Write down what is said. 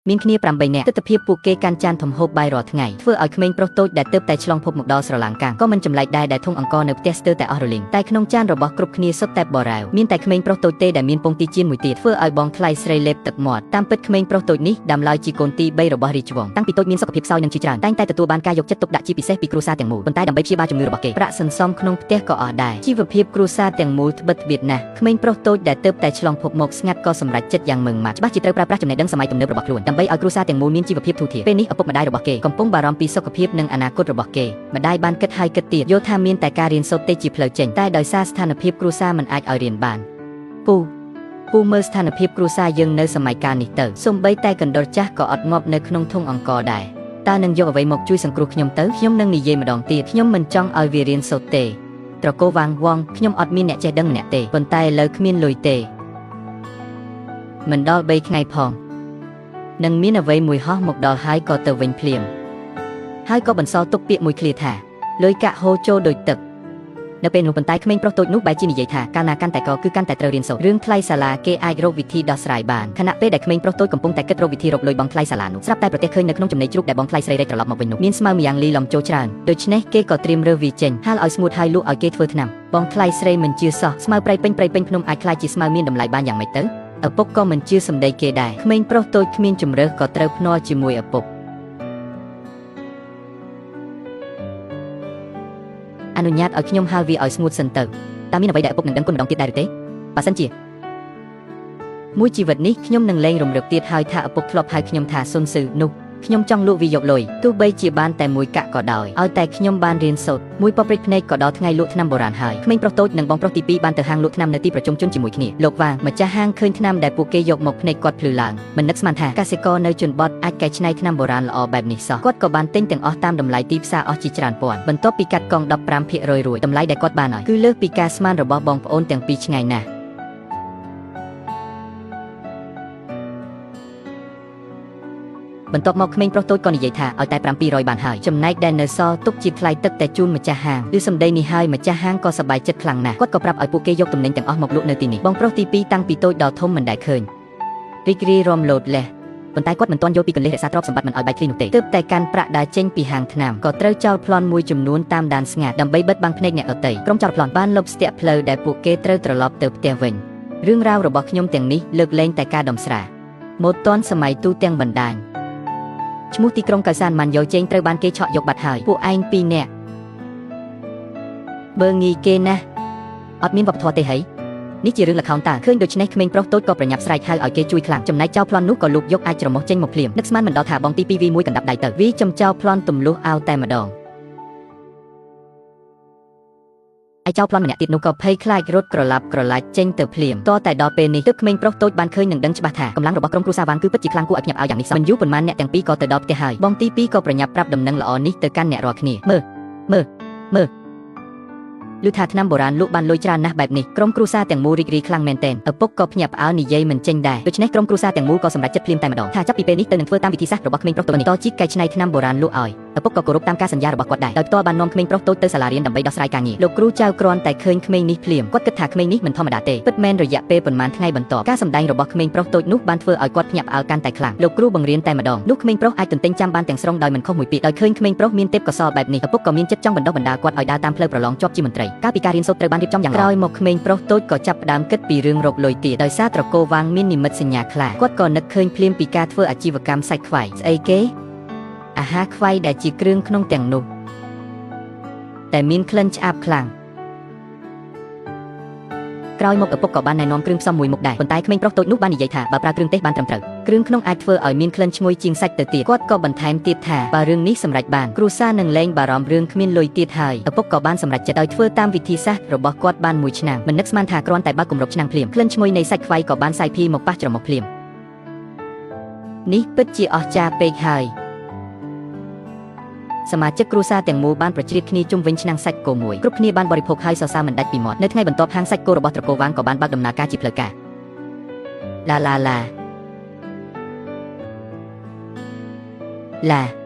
មានគ្នា8នាក់ទិដ្ឋភាពពួកគេកាន់ចានធំហូបបាយរាល់ថ្ងៃធ្វើឲ្យក្មេងប្រុសតូចដែលទើបតែឆ្លងភពមកដល់ស្រឡាងកាំងក៏មិនចម្លែកដែរដែលធុងអង្គរនៅផ្ទះស្ទើរតែអស់រលីងតែក្នុងចានរបស់គ្រប់គ្នាសុទ្ធតែបរាវមានតែក្មេងប្រុសតូចទេដែលមានពងទីចៀនមួយទៀតធ្វើឲ្យបងថ្លៃស្រីលេបទឹកមាត់តាមពិតក្មេងប្រុសតូចនេះដាំឡើយជាកូនទី3របស់រាជវង្សតាំងពីតូចមានសុខភាពខ្សោយនិងជាច្រើនតែងតែទទួលបានការយកចិត្តទុកដាក់ជាពិសេសពីគ្រួសារទាំងមូលប៉ុន្តែដើម្បីព្យាបាលជំងឺរបស់គេប្រាក់សន្សំក្នុងផ្ទះក៏អស់ដែរជីវភាពគ្រួសារទាំងមូលត្បិតត្បៀតណាស់ក្មេងប្រុសតូចដែលទើបតែឆ្លងភពមកស្ងាត់ក៏សម្រេចចិត្តយ៉ាងម៉ឺងម៉ាត់ច្បាស់ជាត្រូវប្រើប្រាស់ចំណេះដឹងសម័យទំនើបរបស់ខ្លួនដើម្បីឲ្យគ្រួសារទាំងមូលមានជីវភាពធូរធារពេលនេះឪពុកម្ដាយរបស់គេកំពុងបារម្ភពីសុខភាពនិងអនាគតរបស់គេម្ដាយបានគិតហើយគិតទៀតយល់ថាមានតែការរៀនសូត្រទេជាផ្លូវចេញតែដោយសារស្ថានភាពគ្រួសារមិនអាចឲ្យរៀនបានពូមើលស្ថានភាពគ្រួសារយើងនៅសម័យកាលនេះទៅសូម្បីតែកណ្ដុរចាស់ក៏អត់ងាប់នៅក្នុងធុងអង្គរដែរតើនឹងយកអ្វីមកជួយសង្គ្រោះខ្ញុំទៅខ្ញុំនឹងនិយាយម្ដងទៀតខ្ញុំមិនចង់ឲ្យវារៀនសូត្រទេត្រកូលវាងវងខ្ញុំអត់មានអ្នកចេះដឹងម្នាក់ទេប៉ុន្តែឥឡូវគ្មានលុយទេមិនដល់3ថ្ងៃផងនឹងមានអ្វីមួយហោះមកដល់ហើយក៏ទៅវិញភ្លាមហើយក៏បន្សល់ទុកពាក្យមួយឃ្លាថាលុយកាក់ហូរចូលដូចទឹកនៅពេលនោះប៉ុន្តែក្មេងប្រុសតូចនោះបែរជានិយាយថាកាលណាកាន់តែកគឺកាន់តែត្រូវរៀនសូត្ររឿងថ្លៃសាលាគេអាចរកវិធីដោះស្រាយបានខណៈពេលដែលក្មេងប្រុសតូចកំពុងតែគិតរកវិធីរកលុយបង់ថ្លៃសាលានោះស្រាប់តែប្រទះឃើញនៅក្នុងចំណីជ្រូកដែលបងថ្លៃស្រីរែកត្រឡប់មកវិញនោះមានស្មៅម្យ៉ាងលីឡំចូលច្រើនដូច្នេះគេក៏ត្រៀមរើសវាចេញហាលឲ្យស្ងួតហើយលក់ឲ្យគេធ្វើថ្នាំបងថ្លៃស្រីមិនជឿសោះស្មៅប្រៃពេញភ្នំអាចខ្លាចជាស្មៅមានតម្លៃបានយ៉ាងម៉េចទៅឪពុកក៏មិនជឿសម្ដីគេដែរក្មេងប្រុសតូចគ្មានជំរើសក៏ត្រូវភ្នាល់ជាមួយឪពុកអនុញ្ញាតឲ្យខ្ញុំហាលវាឲ្យស្ងួតសិនទៅតើមានអ្វីដែលឪពុកនឹងដឹងគុណម្ដងទៀតដែរឬទេបើសិនជាមួយជីវិតនេះខ្ញុំនឹងលែងរំលឹកទៀតហើយថាឪពុកធ្លាប់ហៅខ្ញុំថាសុនស៊ឺនោះខ្ញុំចង់លក់វាយកលុយទោះបីជាបានតែមួយកាក់ក៏ដោយឲ្យតែខ្ញុំបានរៀនសូត្រមួយប៉ព្រិចភ្នែកក៏ដល់ថ្ងៃលក់ថ្នាំបុរាណហើយក្មេងប្រុសតូចនិងបងប្រុសទី2បានទៅហាងលក់ថ្នាំនៅទីប្រជុំជនជាមួយគ្នាលោកវាងម្ចាស់ហាងឃើញថ្នាំដែលពួកគេយកមកភ្នែកគាត់ភ្លឺឡើងមិននឹកស្មានថាកសិករនៅជនបទអាចកែច្នៃថ្នាំបុរាណល្អបែបនេះសោះគាត់ក៏បានទិញទាំងអស់តាមតម្លៃទីផ្សារអស់ជាច្រើនពាន់បន្ទាប់ពីកាត់កង់ 15% រួចតម្លៃដែលគាត់បានឲ្យគឺលើសពីការស្មានរបស់បងប្អូនទាំងពីរឆ្ងាយណាស់បន្ទាប់មកក្មេងប្រុសតូចក៏និយាយថាឲ្យតែ700បានហើយចំណែកដែលនៅសល់ទុកជាថ្លៃទឹកតែជូនម្ចាស់ហាងឬសម្ដីនេះហើយម្ចាស់ហាងក៏សប្បាយចិត្តខ្លាំងណាស់គាត់ក៏ប្រាប់ឲ្យពួកគេយកទំនិញទាំងអស់មកលក់នៅទីនេះបងប្រុសទី2តាំងពីតូចដល់ធំមិនដែលឃើញរីករាយរំលោតលេះប៉ុន្តែគាត់មិនទាន់យល់ពីកលិះរក្សាទ្រព្យសម្បត្តិមិនឲ្យបែកធ្លាយនោះទេទើបតែកាន់ប្រាក់ដើរចេញពីហាងថ្នាំក៏ត្រូវចោលប្លន់មួយចំនួនតាមដានស្ងាត់ដើម្បីបិទបាំងភ្នែកអ្នកដទៃក្រុមចោលប្លន់បានលុបស្ទាក់ផ្លូវដែលពួកគេត្រូវត្រឡប់ទៅផ្ទះវិញរឿងរ៉ាវរបស់ខ្ញុំទាំងនេះលើកលែងតែការដំស្រាម៉ូតទាន់សម័យទូទាំងបណ្ដាញឈ្មោះទីក្រុងកៅសានម៉ាន់យ៉ូចេងត្រូវបានគេឆក់យកបាត់ហើយពួកឯង2នាក់បើងីគេណាស់អត់មានវប្បធម៌ទេហីនេះជារឿងល្ខោនតើឃើញដូច្នេះក្មេងប្រុសតូចក៏ប្រញាប់ស្រែកហៅឲ្យគេជួយខ្លាំងចំណែកចៅប្លន់នោះក៏លូកយកអាចច្រមុះចេញមកភ្លាមនឹកស្មានមិនដល់ថាបងទី2វីមួយកណ្ដាប់ដៃទៅវីចំចៅប្លន់ទម្លុះអោតែម្ដងឯចៅប្លន់ម្នាក់ទៀតនោះក៏ភ័យខ្លាចរត់ក្រឡាប់ក្រឡាច់ចេញទៅភ្លាមតតែដល់ពេលនេះទើបក្មេងប្រុសតូចបានឃើញនិងដឹងច្បាស់ថាកម្លាំងរបស់ក្រុមគ្រួសារវ៉ាងគឺពិតជាខ្លាំងគួរឲ្យភ្ញាក់ផ្អើលយ៉ាងនេះសោះមិនយូរប៉ុន្មានអ្នកទាំងពីរក៏ទៅដល់ផ្ទះហើយបងទី2ក៏ប្រញាប់ប្រាប់ដំណឹងល្អនេះទៅកាន់អ្នករាល់គ្នាមើលឮថាថ្នាំបុរាណលក់បានលុយច្រើនណាស់បែបនេះក្រុមគ្រួសារទាំងមូលរីករាយខ្លាំងមែនទែនឪពុកក៏ភ្ញាក់ផ្អើលនិយាយមិនចេញដែរដូច្នេះក្រុមគ្រួសារទាំងមូលក៏សម្រេចចិត្តភ្លាមតែម្ដងថាចាប់ពីពេលនេះទៅនឹងធ្វើតាមវិធីសាស្ត្ររបស់ក្មេងប្រុសតូចនេះតជីកកែច្នៃថ្នាំបុរាណលក់ឲ្យឪពុកក៏គោរពតាមការសន្យារបស់គាត់ដែរដោយផ្ទាល់បាននាំក្មេងប្រុសតូចទៅសាលារៀនដើម្បីដោះស្រាយការងារលោកគ្រូចៅគ្រាន់តែឃើញក្មេងនេះភ្លាមគាត់គិតថាក្មេងនេះមិនធម្មតាទេពិតមែនរយៈពេលប៉ុន្មានថ្ងៃបន្ទាប់ការសម្ដែងរបស់ក្មេងប្រុសតូចនោះបានធ្វើឲ្យគាត់ភ្ញាក់ផ្អើលកាន់តែខ្លាំងលោកគ្រូបង្រៀនតែម្ដងនោះក្មេងប្រុសអាចទន្ទិញចាំបានទាំងស្រុងដោយមិនខុសមួយពាក្យដោយឃើញក្មេងប្រុសមានទេពកោសល្យបែបនេះឪពុកក៏មានចិត្តចង់បណ្ដុះបណ្ដាលគាត់ឲ្យដើរតាមផ្លូវប្រឡងជាប់ជាមន្ត្រីកាលពីការរៀនសូត្រត្រូវបានរៀបចំយ៉ាងក្រោយមកក្មេងប្រុសតូចក៏ចាប់ផ្ដើមគិតពីរឿងរកលុយទៀតដោយសារត្រកូលវាងមាននិមិត្តសញ្ញាខ្លះគាត់ក៏នឹកឃើញភ្លាមពីការធ្វើអាជីវកម្មសាច់ខ្វៃស្អីគេអាហារខ្វៃដែលជាគ្រឿងក្នុងទាំងនោះតែមានក្លិនឆ្អាបខ្លាំងក្រោយមកឪពុកក៏បានណែនាំគ្រឿងផ្សំមួយមុខដែរប៉ុន្តែក្មេងប្រុសតូចនោះបាននិយាយថាបើប្រើគ្រឿងទេសបានត្រឹមត្រូវគ្រឿងក្នុងអាចធ្វើឲ្យមានក្លិនឈ្ងុយជាងសាច់ទៅទៀតគាត់ក៏បន្ថែមទៀតថាបើរឿងនេះសម្រេចបានគ្រួសារនឹងលែងបារម្ភរឿងគ្មានលុយទៀតហើយឪពុកក៏បានសម្រេចចិត្តឲ្យធ្វើតាមវិធីសាស្ត្ររបស់គាត់បានមួយឆ្នាំមិននឹកស្មានថាគ្រាន់តែបើកគម្របឆ្នាំងភ្លាមក្លិនឈ្ងុយនៃសាច់ខ្វៃក៏បានសាយភាយមកប៉ះច្រមុះភ្លាមនេះពិតជាអស្ចារ្យពេកហើយសមាជិកគ្រួសារទាំងមូលបានប្រជ្រៀតគ្នាជុំវិញឆ្នាំងសាច់គោមួយគ្រប់គ្នាបានបរិភោគហើយសរសើរមិនដាច់ពីមាត់នៅថ្ងៃបន្ទាប់ហាងសាច់គោរបស់ត្រកូលវាងក៏បានបើកដំណើរការជាផ្លូវការឡា